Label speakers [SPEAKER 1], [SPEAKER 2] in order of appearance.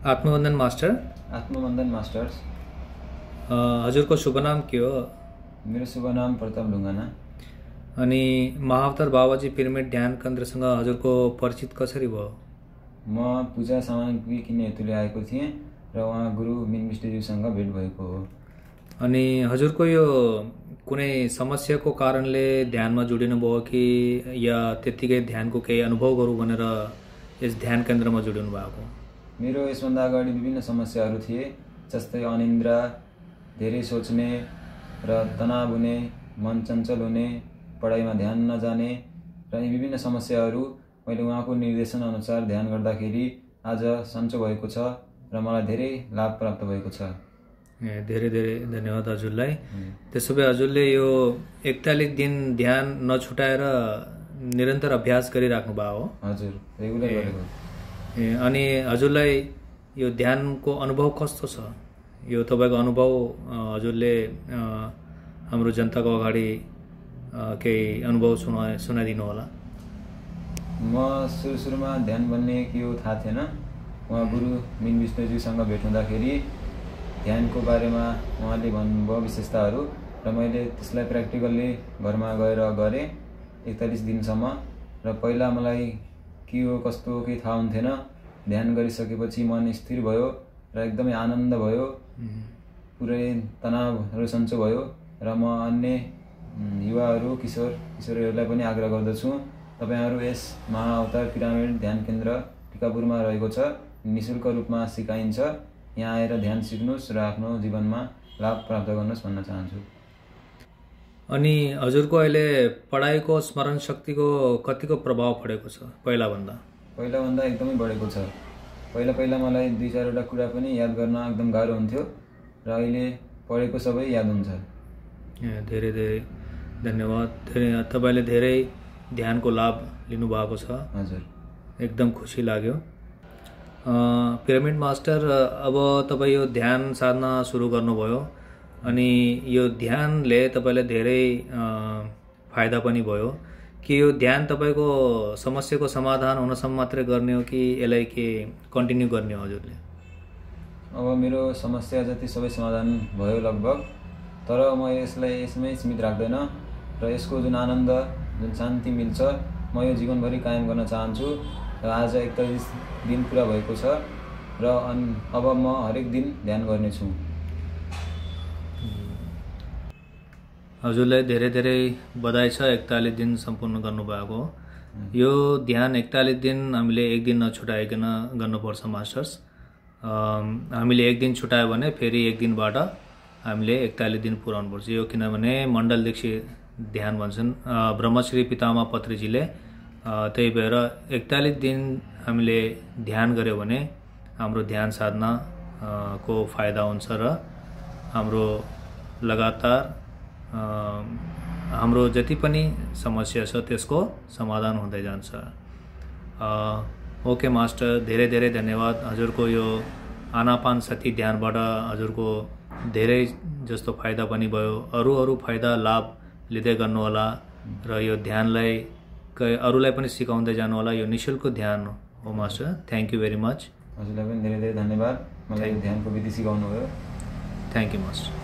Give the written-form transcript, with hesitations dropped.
[SPEAKER 1] आत्मवन्दन master.
[SPEAKER 2] आत्मवन्दन masters.
[SPEAKER 1] हजुरको शुभ नाम के हो?
[SPEAKER 2] मेरो शुभ नाम प्रताप ढुङ्गाना।
[SPEAKER 1] अनि महाअवतार बाबाजी पिरामिड ध्यान केन्द्रसँग हजुरको परिचित कसरी भयो?
[SPEAKER 2] म पूजा सामग्री किन्ने हेतुले आएको थिएँ र उहाँ गुरु मिन विष्णुज्यूसँग भेट भएको हो।
[SPEAKER 1] अनि हजुरको यो कुनै समस्याको कारणले ध्यानमा जोडिनु भयो कि या त्यतिकै ध्यानको केही अनुभव गरौँ भनेर यस ध्यान केन्द्रमा जोडिनु भएको?
[SPEAKER 2] मेरो यसभन्दा अगाडि विभिन्न समस्याहरू थिए, जस्तै अनिन्द्रा, धेरै सोच्ने र तनाव हुने, मन चञ्चल हुने, पढाइमा ध्यान नजाने र यी विभिन्न समस्याहरू मैले उहाँको निर्देशन अनुसार ध्यान गर्दाखेरि आज सन्चो भएको छ र मलाई धेरै लाभ प्राप्त भएको छ।
[SPEAKER 1] धेरै धेरै धन्यवाद हजुरलाई। त्यसो भए हजुरले यो 41 दिन ध्यान नछुटाएर निरन्तर अभ्यास गरिराख्नु भएको हो?
[SPEAKER 2] हजुर, रेगुलर गरेको।
[SPEAKER 1] अनि हजुरलाई यो ध्यानको अनुभव कस्तो छ? यो तपाईको अनुभव हजुरले हाम्रो जनताको अगाडि केही अनुभव सुनाइदिनु होला।
[SPEAKER 2] म सुरुमा ध्यान भन्ने के हो थाहा थिएन। उहाँ गुरु मिन विष्णुज्यूसँग भेट हुँदाखेरि ध्यानको बारेमा उहाँले भन्नुभयो विशेषताहरू र मैले त्यसलाई प्र्याक्टिकल्ली घरमा गएर गरेँ 41 दिनसम्म। र पहिला मलाई के हो कस्तो केही थाहा हुन्थेन। ध्यान गरिसकेपछि मन स्थिर भयो र एकदमै आनन्द भयो, पुरै तनावहरू सन्चो भयो। र म अन्य युवाहरू किशोरीहरूलाई पनि आग्रह गर्दछु, तपाईहरू यस महाअवतार पिरामिड ध्यान केन्द्र टिकापुरमा रहेको छ, निःशुल्क रूपमा सिकाइन्छ। यहाँ आएर ध्यान सिक्नुहोस् र आफ्नो जीवनमा लाभ प्राप्त गर्नुहोस् भन्न चाहन्छु।
[SPEAKER 1] अनि हजुरको अहिले पढाइको स्मरण शक्तिको कतिको प्रभाव परेको छ पहिलाभन्दा?
[SPEAKER 2] पहिलाभन्दा एकदमै बढेको छ। पहिला मलाई 2-4 वटा कुरा पनि याद गर्न एकदम गाह्रो हुन्थ्यो र अहिले पढेको सबै याद हुन्छ।
[SPEAKER 1] धेरै धेरै धन्यवाद। तपाईले धेरै ध्यानको लाभ लिनुभएको छ।
[SPEAKER 2] हजुर,
[SPEAKER 1] एकदम खुसी लाग्यो। पिरामिड मास्टर, अब तपाईँ यो ध्यान साधना सुरु गर्नुभयो अनि यो ध्यानले तपाईलाई धेरै फाइदा पनि भयो कि यो ध्यान तपाईको समस्याको समाधान हुनसम्म मात्रै गर्ने हो कि यसलाई के कन्टिन्यू गर्ने हो हजुरले?
[SPEAKER 2] अब मेरो समस्या जति सबै समाधान भयो लगभग, तर म यसलाई यसमै सीमित राख्दैन र यसको जुन आनन्द, जुन शान्ति मिल्छ, म यो जीवनभरि कायम गर्न चाहन्छु। र आज 41 दिन पुरा भएको छ र अब म हरेक दिन ध्यान गर्नेछु।
[SPEAKER 1] हजुरलाई धेरै धेरै बधाई छ 41 दिन सम्पूर्ण गर्नुभएको। यो ध्यान 41 दिन हामीले एक दिन नछुटाइकन गर्नुपर्छ मास्टर्स। हामीले एक दिन छुटायो भने फेरि एक दिनबाट हामीले 41 दिन पुर्याउनु पर्छ। यो किनभने मण्डल दीक्षित ध्यान भन्छन् ब्रह्मश्री पितामह पत्रीजीले। त्यही भएर 41 दिन हामीले ध्यान गर्यो भने हाम्रो ध्यान साधना को फाइदा हुन्छ र हाम्रो लगातार हाम्रो जति पनि समस्या छ त्यसको समाधान हुँदै जान्छ। ओके मास्टर, धेरै धेरै धन्यवाद। हजुरको यो आनापानसती ध्यानबाट हजुरको धेरै जस्तो फाइदा पनि भयो। अरू फाइदा लाभ लिँदै गर्नुहोला र यो ध्यानलाई अरूलाई पनि सिकाउँदै जानु होला। यो निःशुल्क ध्यान हो master. Thank you very much.
[SPEAKER 2] हजुरलाई पनि धेरै धेरै धन्यवाद, मलाई ध्यानको विधि सिकाउनु भयो।
[SPEAKER 1] Thank you master.